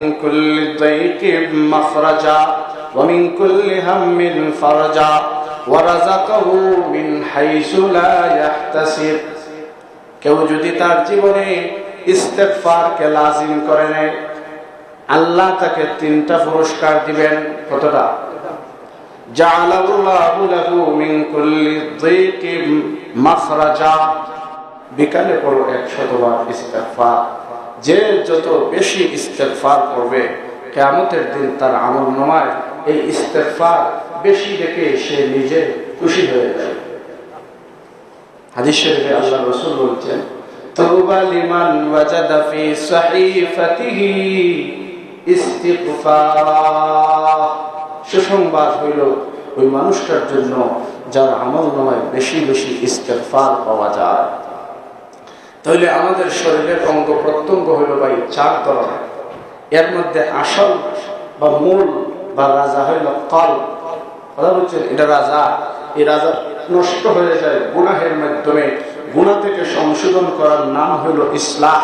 من كل ضيق مخرجا ومن كل هم فرجا ورزقه من حيث لا يحتسب। কেউ যদি তার জীবনে ইস্তেগফারকে লাজিম করে নেয়, আল্লাহ তাকে 3টা পুরস্কার দিবেন। কতটা? জাআলাল্লাহু লাহু মিন কুল্লি যায়কিন মাখরাজা। বিকালে পড়ো 100 বার ইস্তেগফার। যে যত বেশি ইস্তেগফার করবে, কিয়ামতের দিন তার আমলনামায় এই ইস্তেগফার বেশি দেখে সে নিজে খুশি হয়ে যাবে। হাদিস শরীফে আল্লাহর রাসূল বলেছেন, তুবা লিমান ওয়াজাদা ফি সাহিফাতিহি ইস্তিগফার। সুসংবাদ হইল ওই মানুষটার জন্য যার আমলনামায় বেশি বেশি ইস্তেগফার পাওয়া যায়। তাহলে আমাদের শরীরের অঙ্গ প্রত্যঙ্গ হইল ভাই 4 ধরনের। এর মধ্যে আসল বা মূল বা রাজা হইল কলব। কথা বলছেন, এটা রাজা। এই রাজা নষ্ট হয়ে যায় গুনাহের মাধ্যমে। গুনাহ থেকে সংশোধন করার নাম হইল ইসলাহ।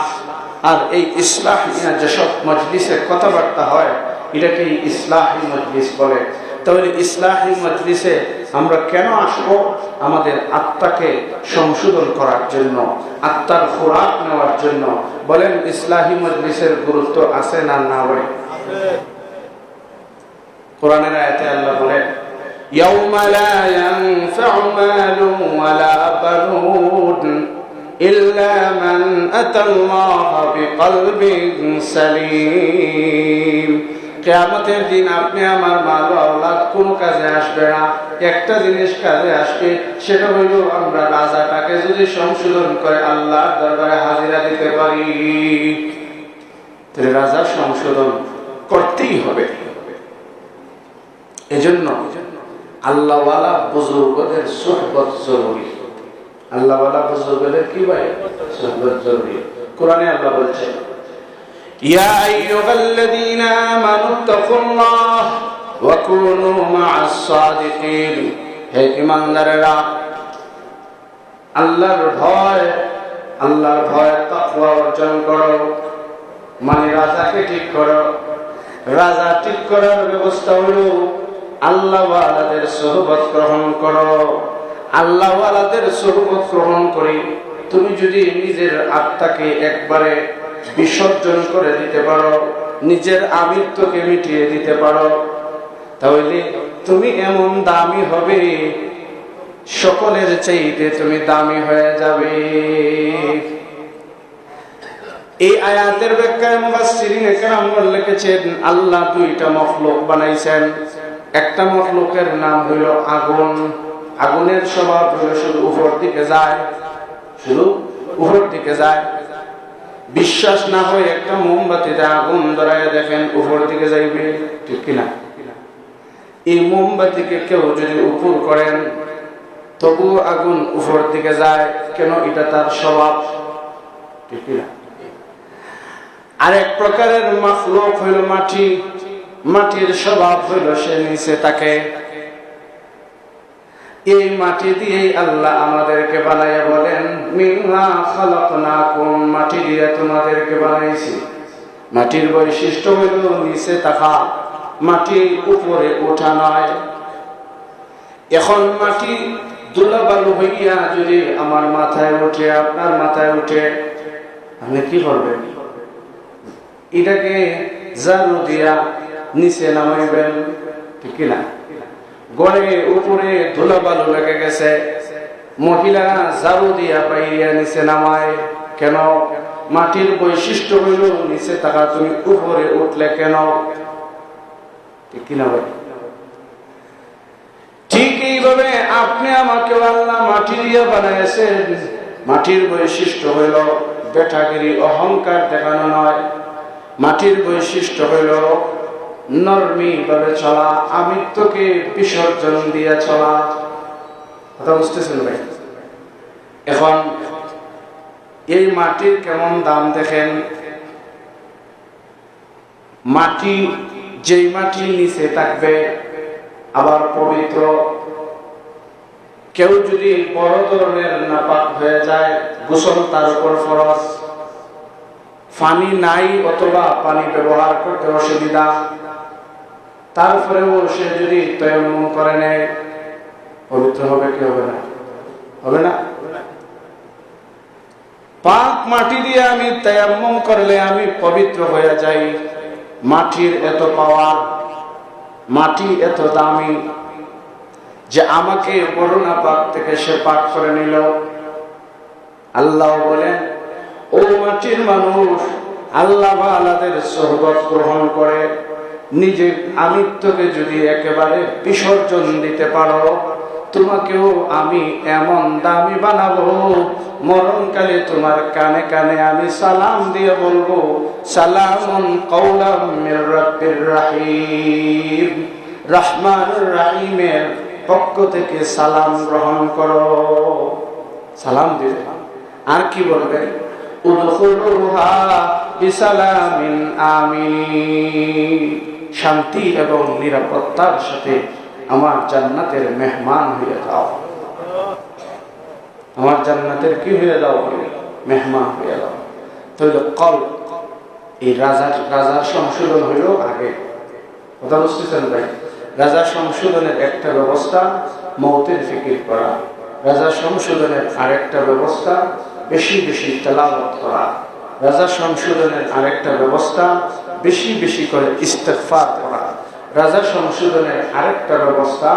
আর এই ইসলাহ নিয়ে যেসব মজলিসে কথাবার্তা হয়, এটাকে ইসলাহি মজলিস বলে। তাহলে ইসলাহি মজলিসে আমরা কেন আসবো? আমাদের আত্মাকে সংশোধন করার জন্য, আত্মার খোরাক নেওয়ার জন্য। বলেন, ইসলাহি মজলিসের গুরুত্ব আছে না না? বলে কোরআনের আয়াতে আল্লাহ বলেন, ইয়াউমা লা ইয়ানফা'ু মালুন ওয়ালা বানুন ইল্লা মান আতাল্লাহা বিকলবিন সালিম। কিয়ামতের দিন আপনি আমার মাল আওলাদ কোন কাজে আসবে না। একটা জিনিস কাজে আসবে, সেটা হইল আমরা রাজাটাকে যদি সংশোধন করে আল্লাহর দরবারে হাজিরা দিতে পারি। তাহলে রাজা সংশোধন করতেই হবে। এজন্য আল্লাহওয়ালা বুজুর্গদের সুহবত জরুরি। আল্লাহওয়ালা বুজুর্গদের কি ভাই? সুহবত জরুরি। কোরআনে আল্লাহ বলছেন, ইয়া আইয়ুহাল্লাযীনা আমানু তাকুল্লাহ ওয়া কুনু মা'আস সাদিকিন। হে ঈমানদারেরা, আল্লাহর ভয় তাকওয়া অর্জন করো। মানে রাজাকে ঠিক করো। রাজা ঠিক করার ব্যবস্থা হলো আল্লাহওয়ালাদের সুহবত গ্রহণ করো। আল্লাহওয়ালাদের সুহবত গ্রহণ করে তুমি যদি নিজের আত্মাকে একবারে বিসর্জন করে দিতে পারো, নিজের আমিত্বকে মিটিয়ে দিতে পারো, তাহলে তুমি এমন দামি হবে, সকলের চাইতে তুমি দামি হয়ে যাবে। এই আয়াতের ব্যাখ্যায় মুফাসসিরিনে কেরামগণ লিখেছেন, আল্লাহ 2টা মখলুক বানাইছেন। একটা মখলুকের নাম হইল আগুন। আগুনের স্বভাব হইল শুধু উপর দিকে যায়, শুধু উপর দিকে যায়। বিশ্বাস না হয় একটা মোমবাতিতে আগুন ধরায় দেখেন, উপর দিকে যাইবে, ঠিক কিনা? এই মোমবাতিকে কেউ যদি উপর করেন, তবুও আগুন উপর দিকে যায়। কেন? এটা তার স্বভাব, ঠিক কিনা? আরেক প্রকারের মাখলুক হইল মাটি। মাটির স্বভাব হইল সে নিচে থাকে। এই মাটি দিয়েই আল্লাহ আমাদেরকে বানাইয়া বলেন, মিনহা খালাকনাকুম। মাটি দিয়ে তোমাদেরকে বানাইছি। মাটির বৈশিষ্ট্য হইল নিচে থাকা, মাটি উপরে ওঠা নয়। এখন মাটি ধুলাবালু হইয়া যদি আমার মাথায় উঠে, আপনার মাথায় উঠে, আপনি কি করবেন? এটাকে ঝাড়ু দিয়া নিচে নামাইবেন, ঠিক কিনা? গড়ে উপরে ধুলাবালু লেগে গেছে, মহিলারা ঝাড়ু দিয়া বাইরিয়া নিচে নামায়। কেন? মাটির বৈশিষ্ট্য হইল নিচে থাকা, তুমি উপরে উঠলে কেন? ঠিক কিনা ভাই? ঠিক এইভাবে আপনি আমাকে আল্লাহ মাটি দিয়া বানাইছেন। মাটির বৈশিষ্ট্য হইল বেটাগিরি, অহংকার দেখানো নয়। মাটির বৈশিষ্ট্য হইল নরমি ভাবে চলা, আমিত্বকে বিসর্জন দিয়ে চলা। কথা বুঝতেছেন ভাই? এখন এই মাটির কেমন দাম দেখেন। মাটি, যেই মাটি নিচে থাকবে, আবার পবিত্র। কেউ যদি বড় ধরনের নাপাক হয়ে যায়, গোসল তার উপর ফরজ। পানি নাই অথবা পানি ব্যবহার করতে অসুবিধা, তারপরেও সে যদি তায়াম্মুম করে নেয়, পবিত্র হবে কি হবে না? হবে না? পাক মাটি দিয়ে আমি তায়াম্মুম করলে আমি পবিত্র হয়ে যাই। মাটির এত পাওয়ার, মাটি এত দামি যে আমাকে করোনা পাক থেকে সে পাক করে নিল। আল্লাহ বলেন, ও মাটির মানুষ, আল্লাহ ওয়ালাদের সোহবত গ্রহণ করে নিজের আমিত্বকে যদি একেবারে বিসর্জন দিতে পারো, তোমাকেও আমি এমন দামি বানাবো, মরণকালে তোমার কানে কানে আমি সালাম দিয়ে বলবো, সালামুন কাওলাম মির রাব্বির রাহিম, রহমানুর রহিমের পক্ষ থেকে সালাম গ্রহণ করো। সালাম দিবে, আর কি বলবে? উদখুলুহা বিসালামিন আমিন, শান্তি এবং নিরাপত্তার সাথে আমার জান্নাতের মেহমান হয়ে যাও। আমার জান্নাতের কি হয়ে যাও? মেহমান হয়ে যাও। তাহলে কল, এই রাজার সংশোধন হইল আগে। কথা বুঝতেছেন ভাই? রাজার সংশোধনের একটা ব্যবস্থা মওতের ফিকির করা, রাজার সংশোধনের আরেকটা ব্যবস্থা বেশি বেশি তেলাওয়াত করা, রাজা সংশোধনের আরেকটা ব্যবস্থা বেশি বেশি করে ইস্তেগফার করা, রাজা সংশোধনের আরেকটা ব্যবস্থা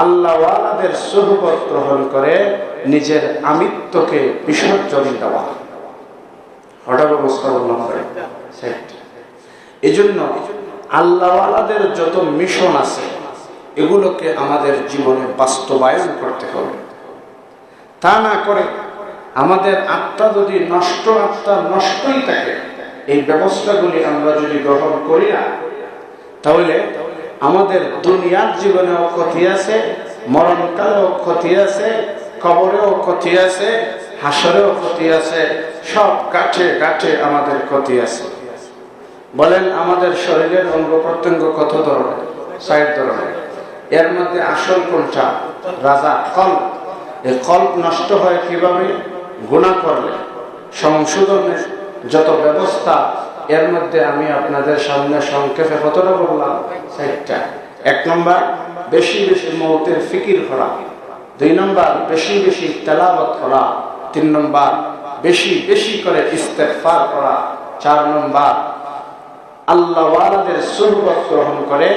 আল্লাহ ওয়ালাদের সোহবত গ্রহণ করে নিজের আমিত্বকে বিসর্জন দেওয়া। ওটা ব্যবস্থা বললাম ভাই। এই জন্য আল্লাহ ওয়ালাদের যত মিশন আছে এগুলোকে আমাদের জীবনে বাস্তবায়ন করতে হবে। তা না করে আমাদের আত্মা যদি আত্মা নষ্টই থাকে, এই ব্যবস্থাগুলি আমরা যদি গ্রহণ করি না, তাহলে আমাদের দুনিয়ার জীবনেও ক্ষতি আছে, মরণকালেও ক্ষতি আছে, কবরেও ক্ষতি আছে, হাসরেও ক্ষতি আছে, সব গাঁঠে গাঁঠে আমাদের ক্ষতি আছে। বলেন, আমাদের শরীরের অঙ্গ প্রত্যঙ্গ কত ধরনের? ৬০ ধরনের। এর মধ্যে আসল কোনটা? রাজা, কল্প। এই কল্প নষ্ট হয় কিভাবে? গুনাহ করলে। সংশোধনের যত ব্যবস্থা, এর মধ্যে আমি আপনাদের সামনে সংক্ষেপে কতটা বললাম? ৬০টা। ১ নম্বর, বেশি বেশি মওতের ফিকির করা। ২ নম্বর, বেশি বেশি তেলাওয়াত করা। ৩ নম্বর, বেশি বেশি করে ইস্তেগফার করা। ৪ নম্বর, আল্লাহ ওয়ালাদের সুহবত গ্রহণ করে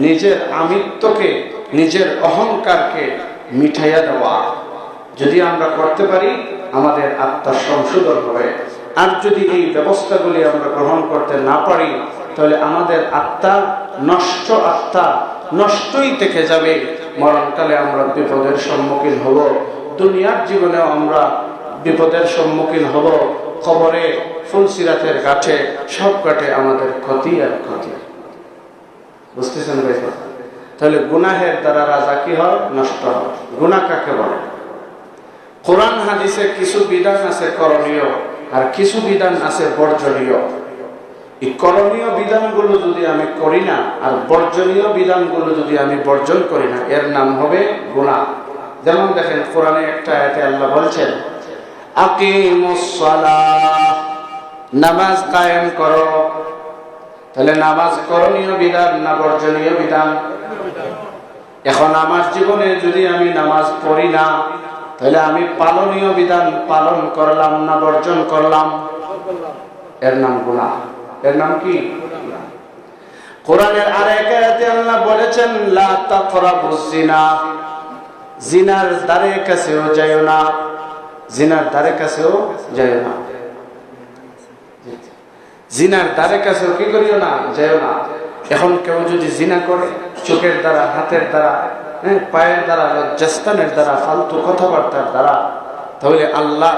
নিজের আমিত্বকে, নিজের অহংকারকে মিটাইয়া দেওয়া। যদি আমরা করতে পারি, আমাদের আত্মার সংশোধন হবে। আর যদি এই ব্যবস্থাগুলি আমরা গ্রহণ করতে না পারি, তাহলে আমাদের আত্মা নষ্টই থেকে যাবে। মরণকালে আমরা বিপদের সম্মুখীন হব, দুনিয়ার জীবনেও আমরা বিপদের সম্মুখীন হব, কবরে, ফুলসিরাতের গাছে, সব কাটে আমাদের ক্ষতি আর ক্ষতি। বুঝতেছেন ভাই? তাহলে গুনাহের দ্বারা রাজা কি হয়? নষ্ট হয়। গুনাহ কাকে বলে? কোরআন হাদিসে কিছু বিধান আছে করণীয়, আর কিছু বিধান আছে বর্জনীয়। এই করণীয় বিধানগুলো যদি আমি করি না, আর বর্জনীয় বিধানগুলো যদি আমি বর্জন করি না, এর নাম হবে গুনাহ। যেমন দেখেন, কোরআনে একটা আয়াতে আল্লাহ বলছেন, আকিমুস সালাহ, নামাজ কায়েম করো। তাহলে নামাজ করণীয় বিধান না বর্জনীয় বিধান? এখন আমার জীবনে যদি আমি নামাজ পড়ি না, তাহলে আমি পালনীয় বিধান পালন করলাম না বর্জন করলাম? এর নাম গুনাহ। এর নাম কি? কোরআনের আরেক আয়াতে আল্লাহ বলেছেন, লা তাকরাবুজ জিনা, জিনার ধারে কাছেও যাইও না। জিনার ধারে কাছেও যাইও না। জিনার ধারে কাছেও কি করিও না? যাইও না। এখন কেউ যদি জিনা করে, চোখের দ্বারা, হাতের দ্বারা, পায়ের দ্বারা, লজ্জাস্থানের দ্বারা, ফালতু কথাবার্তার দ্বারা, তাহলে আল্লাহ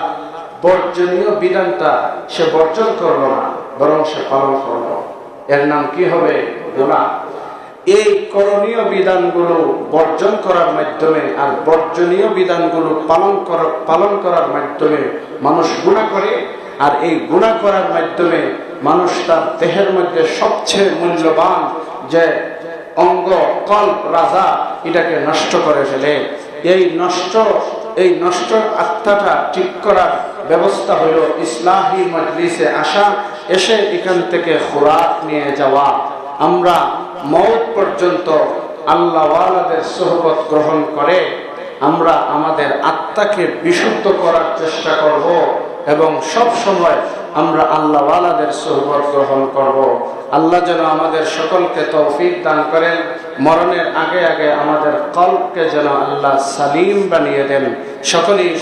বর্জনীয় বিধানটা সে বর্জন করলো না, বরং সে পালন করলো। এর নাম কি হবে? গুনাহ। এই করণীয় বিধানগুলো বর্জন করার মাধ্যমে আর বর্জনীয় বিধানগুলো পালন করার মাধ্যমে মানুষ গুনাহ করে। আর এই গুনাহ করার মাধ্যমে মানুষ তার দেহের মধ্যে সবচেয়ে মূল্যবান যে অঙ্গ, কল্প, রাজা, এটাকে নষ্ট করে ফেলে। এই নষ্ট আত্মাটা ঠিক করার ব্যবস্থা হলো ইসলাহি মজলিসে আসা, এসে এখান থেকে খোরাক নিয়ে যাওয়া। আমরা মওত পর্যন্ত আল্লাহওয়ালাদের সোহবত গ্রহণ করে আমরা আমাদের আত্মাকে বিশুদ্ধ করার চেষ্টা করব এবং সব সময় আমরা আল্লাহওয়ালাদের সোহবত গ্রহণ করব। আল্লাহ যেন আমাদের সকলকে তৌফিক দান করেন। মরণের আগে আগে আমাদের কলবকে যেন আল্লাহ সালিম বানিয়ে দেন। সকলেই